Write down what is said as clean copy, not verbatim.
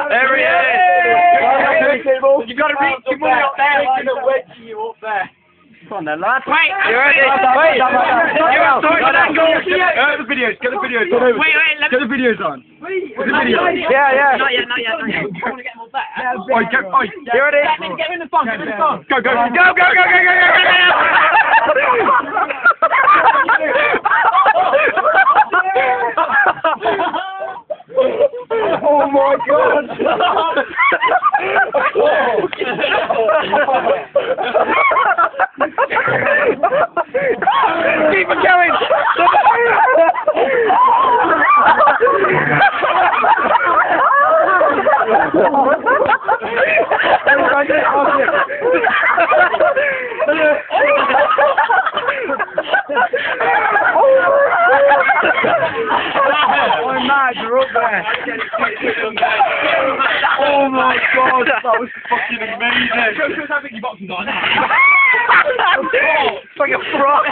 There he is! You've got to reach your money up there. Wedgie you up there. Come on then, lad. Wait, You ready? Wait! Get the videos, get the videos. Wait, let Get the videos on. Get the videos. Yeah. Not yet. I want to get them all back. You ready? Get in the phone, get in the phone. Go. Oh my god! Keep it going! I'm mad, you're up there. Oh my god, that was fucking amazing. Show us how big your boxing got. It's like a frog.